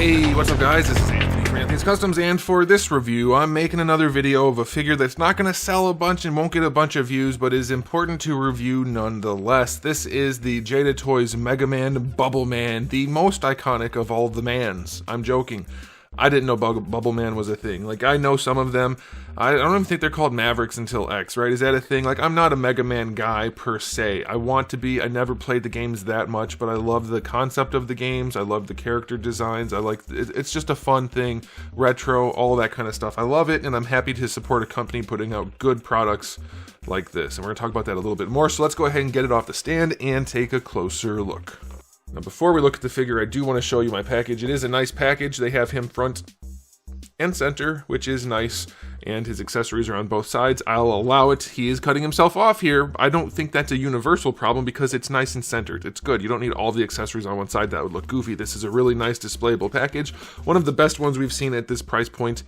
Hey, what's up guys? This is Anthony from Anthony's Customs, and for this review, I'm making another video of a figure that's not going to sell a bunch and won't get a bunch of views, but is important to review nonetheless. This is the Jada Toys Mega Man Bubble Man, the most iconic of all the mans. I'm joking. I didn't know Bubble Man was a thing. Like, I know some of them. I don't even think they're called Mavericks until X, right? Is that a thing? Like, I'm not a Mega Man guy per se. I want to be. I never played the games that much, but I love the concept of the games. I love the character designs. I like it's just a fun thing. Retro, all that kind of stuff. I love it, and I'm happy to support a company putting out good products like this. And we're going to talk about that a little bit more. So let's go ahead and get it off the stand and take a closer look. Now, before we look at the figure, I do want to show you my package. It is a nice package. They have him front and center, which is nice, and his accessories are on both sides. I'll allow it. He is cutting himself off here. I don't think that's a universal problem because it's nice and centered. It's good. You don't need all the accessories on one side. That would look goofy. This is a really nice displayable package. One of the best ones we've seen at this price point,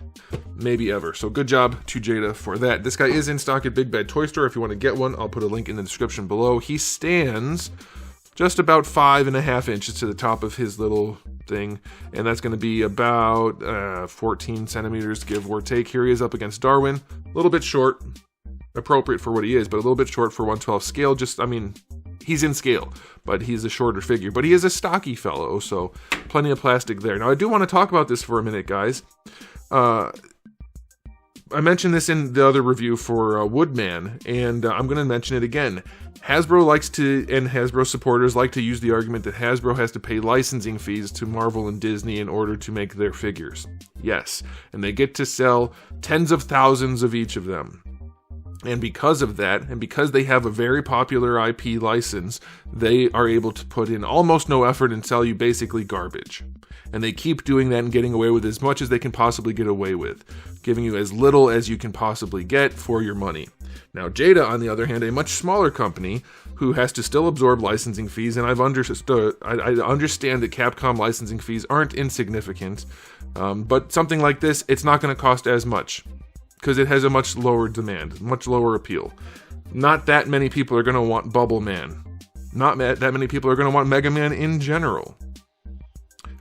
maybe ever. So good job to Jada for that. This guy is in stock at Big Bad Toy Store. If you want to get one, I'll put a link in the description below. He stands just about 5.5 inches to the top of his little thing, and that's going to be about 14 centimeters, give or take. Here he is up against Darwin, a little bit short, appropriate for what he is, but a little bit short for 1/12 scale. He's in scale, but he's a shorter figure, but he is a stocky fellow, so plenty of plastic there. Now, I do want to talk about this for a minute, guys. I mentioned this in the other review for Woodman, and I'm going to mention it again. Hasbro likes to, and Hasbro supporters like to use the argument that Hasbro has to pay licensing fees to Marvel and Disney in order to make their figures. Yes, and they get to sell tens of thousands of each of them. And because of that, and because they have a very popular IP license, they are able to put in almost no effort and sell you basically garbage. And they keep doing that and getting away with as much as they can possibly get away with, giving you as little as you can possibly get for your money. Now, Jada, on the other hand, a much smaller company who has to still absorb licensing fees, and I understand that Capcom licensing fees aren't insignificant, but something like this, it's not going to cost as much, because it has a much lower demand, much lower appeal. Not that many people are going to want Bubble Man. Not that many people are going to want Mega Man in general.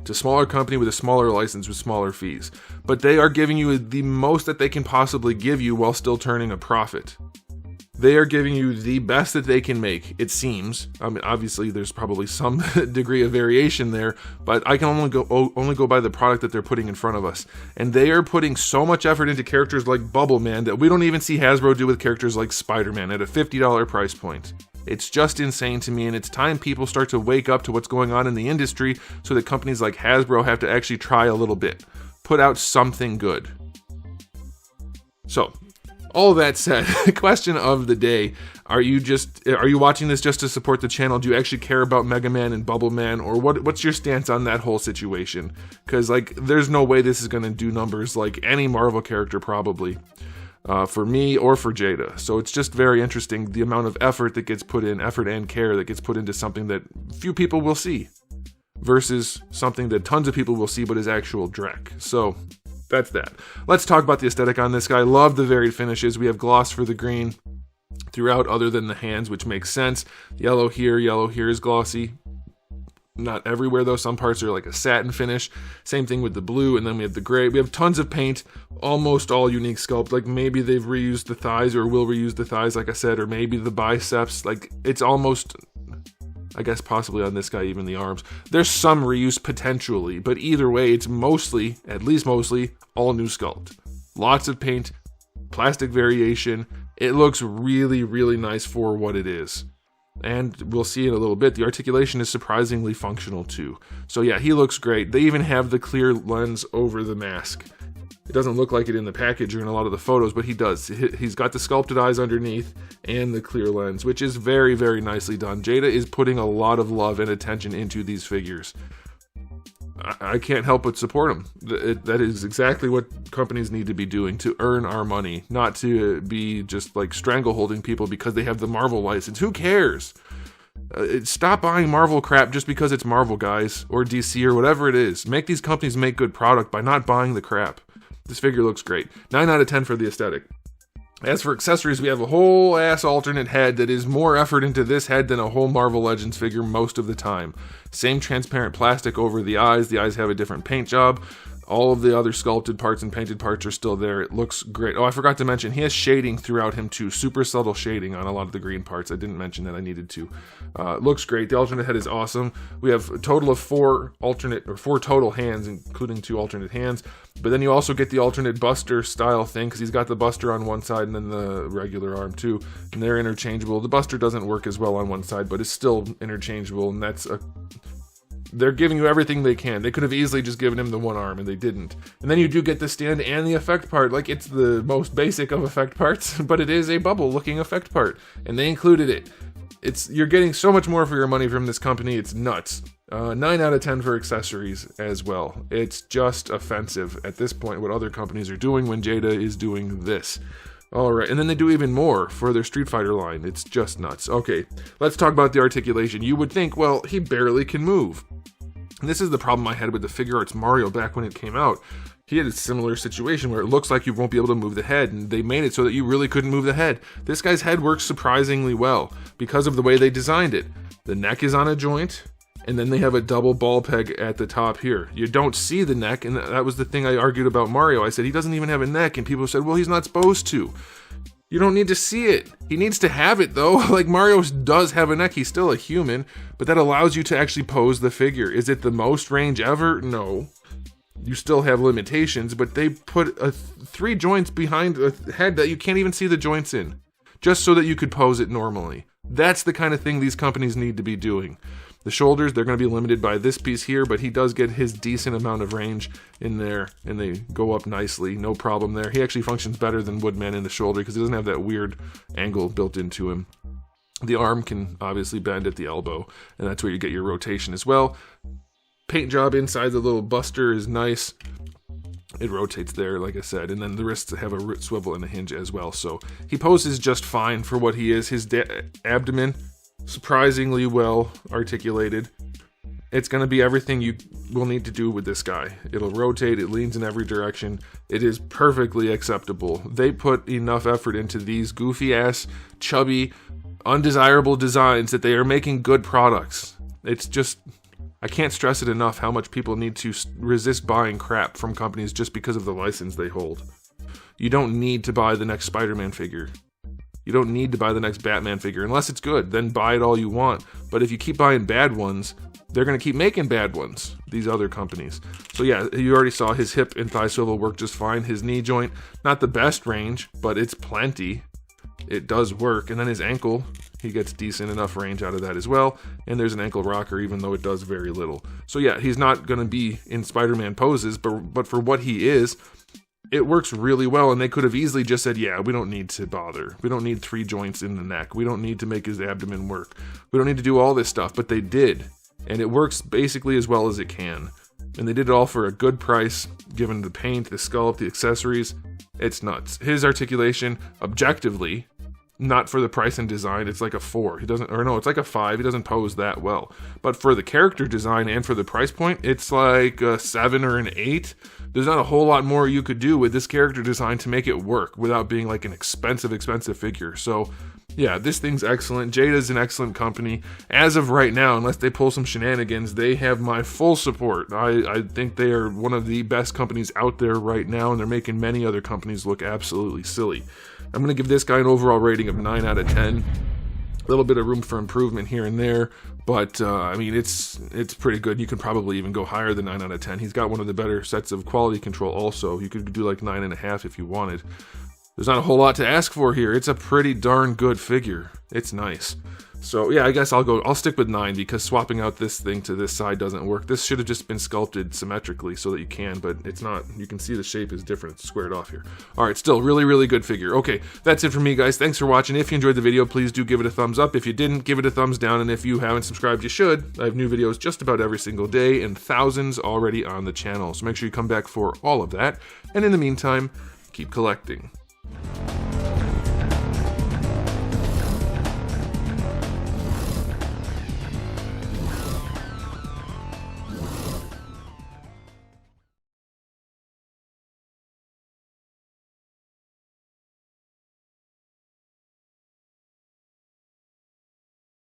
It's a smaller company with a smaller license with smaller fees. But they are giving you the most that they can possibly give you while still turning a profit. They are giving you the best that they can make, it seems. I mean, obviously, there's probably some degree of variation there, but I can only go by the product that they're putting in front of us. And they are putting so much effort into characters like Bubble Man that we don't even see Hasbro do with characters like Spider-Man at a $50 price point. It's just insane to me, and it's time people start to wake up to what's going on in the industry so that companies like Hasbro have to actually try a little bit. Put out something good. So, all that said, the question of the day, are you watching this just to support the channel? Do you actually care about Mega Man and Bubble Man, or what's your stance on that whole situation? Because, like, there's no way this is going to do numbers like any Marvel character probably. For me or for Jada. So it's just very interesting the amount of effort that gets put in, effort and care that gets put into something that few people will see versus something that tons of people will see but is actual dreck. So that's that. Let's talk about the aesthetic on this guy. Love the varied finishes. We have gloss for the green throughout other than the hands, which makes sense. Yellow here is glossy. Not everywhere though, some parts are like a satin finish. Same thing with the blue, and then we have the gray. We have tons of paint, almost all unique sculpt. Like maybe they've reused the thighs or will reuse the thighs, like I said, or maybe the biceps. Like it's almost, I guess possibly on this guy, even the arms. There's some reuse potentially, but either way, it's mostly, at least mostly, all new sculpt. Lots of paint, plastic variation. It looks really, really nice for what it is. And we'll see in a little bit, the articulation is surprisingly functional too. So yeah, he looks great. They even have the clear lens over the mask. It doesn't look like it in the package or in a lot of the photos, but he does. He's got the sculpted eyes underneath and the clear lens, which is very, very nicely done. Jada is putting a lot of love and attention into these figures. I can't help but support them. That is exactly what companies need to be doing to earn our money, not to be just like strangleholding people because they have the Marvel license. Who cares? Stop buying Marvel crap just because it's Marvel, guys, or DC or whatever it is. Make these companies make good product by not buying the crap. This figure looks great. 9 out of 10 for the aesthetic. As for accessories, we have a whole ass alternate head that is more effort into this head than a whole Marvel Legends figure most of the time. Same transparent plastic over the eyes. The eyes have a different paint job. All of the other sculpted parts and painted parts are still there. It looks great. Oh, I forgot to mention, he has shading throughout him too. Super subtle shading on a lot of the green parts. I didn't mention that, I needed to. It looks great. The alternate head is awesome. We have a total of four total hands, including 2 alternate hands. But then you also get the alternate Buster style thing, because he's got the Buster on one side and then the regular arm too. And they're interchangeable. The Buster doesn't work as well on one side, but it's still interchangeable, and that's a... They're giving you everything they can. They could have easily just given him the one arm, and they didn't. And then you do get the stand and the effect part. Like, it's the most basic of effect parts, but it is a bubble-looking effect part, and they included it. You're getting so much more for your money from this company, it's nuts. 9 out of 10 for accessories as well. It's just offensive at this point what other companies are doing when Jada is doing this. Alright, and then they do even more for their Street Fighter line. It's just nuts. Okay, let's talk about the articulation. You would think, well, he barely can move. And this is the problem I had with the Figure Arts Mario back when it came out. He had a similar situation where it looks like you won't be able to move the head, and they made it so that you really couldn't move the head. This guy's head works surprisingly well because of the way they designed it. The neck is on a joint, and then they have a double ball peg at the top here. You don't see the neck, and that was the thing I argued about Mario. I said, he doesn't even have a neck, and people said, well, he's not supposed to. You don't need to see it. He needs to have it, though. Like, Mario does have a neck. He's still a human, but that allows you to actually pose the figure. Is it the most range ever? No. You still have limitations, but they put 3 joints behind a head that you can't even see the joints in, just so that you could pose it normally. That's the kind of thing these companies need to be doing. The shoulders, they're going to be limited by this piece here, but he does get his decent amount of range in there, and they go up nicely, no problem there. He actually functions better than Woodman in the shoulder because he doesn't have that weird angle built into him. The arm can obviously bend at the elbow, and that's where you get your rotation as well. Paint job inside the little Buster is nice. It rotates there, like I said, and then the wrists have a swivel and a hinge as well, so he poses just fine for what he is. His abdomen, surprisingly well articulated. It's going to be everything you will need to do with this guy. It'll rotate, it leans in every direction. It is perfectly acceptable. They put enough effort into these goofy ass, chubby, undesirable designs that they are making good products. It's just, I can't stress it enough how much people need to resist buying crap from companies just because of the license they hold. You don't need to buy the next Spider-Man figure. You don't need to buy the next Batman figure unless it's good. Then buy it all you want. But if you keep buying bad ones, they're going to keep making bad ones, these other companies. So yeah, you already saw his hip and thigh swivel work just fine. His knee joint, not the best range, but it's plenty. It does work. And then his ankle, he gets decent enough range out of that as well. And there's an ankle rocker, even though it does very little. So yeah, he's not going to be in Spider-Man poses, but for what he is, it works really well, and they could have easily just said, yeah, we don't need to bother. We don't need 3 joints in the neck. We don't need to make his abdomen work. We don't need to do all this stuff, but they did. And it works basically as well as it can. And they did it all for a good price, given the paint, the sculpt, the accessories. It's nuts. His articulation, objectively, not for the price and design, it's like a 4. It's like a 5. He doesn't pose that well. But for the character design and for the price point, it's like a 7 or an 8. There's not a whole lot more you could do with this character design to make it work without being like an expensive figure. So yeah, this thing's excellent. Jada's an excellent company. As of right now, unless they pull some shenanigans, they have my full support. I think they are one of the best companies out there right now, and they're making many other companies look absolutely silly. I'm going to give this guy an overall rating of 9 out of 10. A little bit of room for improvement here and there, but I mean, it's pretty good. You can probably even go higher than 9 out of 10. He's got one of the better sets of quality control also. You could do like 9.5 if you wanted. There's not a whole lot to ask for here. It's a pretty darn good figure. It's nice. So yeah, I guess I'll stick with 9 because swapping out this thing to this side doesn't work. This should have just been sculpted symmetrically so that you can, but it's not. You can see the shape is different. It's squared off here. Alright, still really, really good figure. Okay, that's it for me, guys. Thanks for watching. If you enjoyed the video, please do give it a thumbs up. If you didn't, give it a thumbs down. And if you haven't subscribed, you should. I have new videos just about every single day and thousands already on the channel. So make sure you come back for all of that. And in the meantime, keep collecting.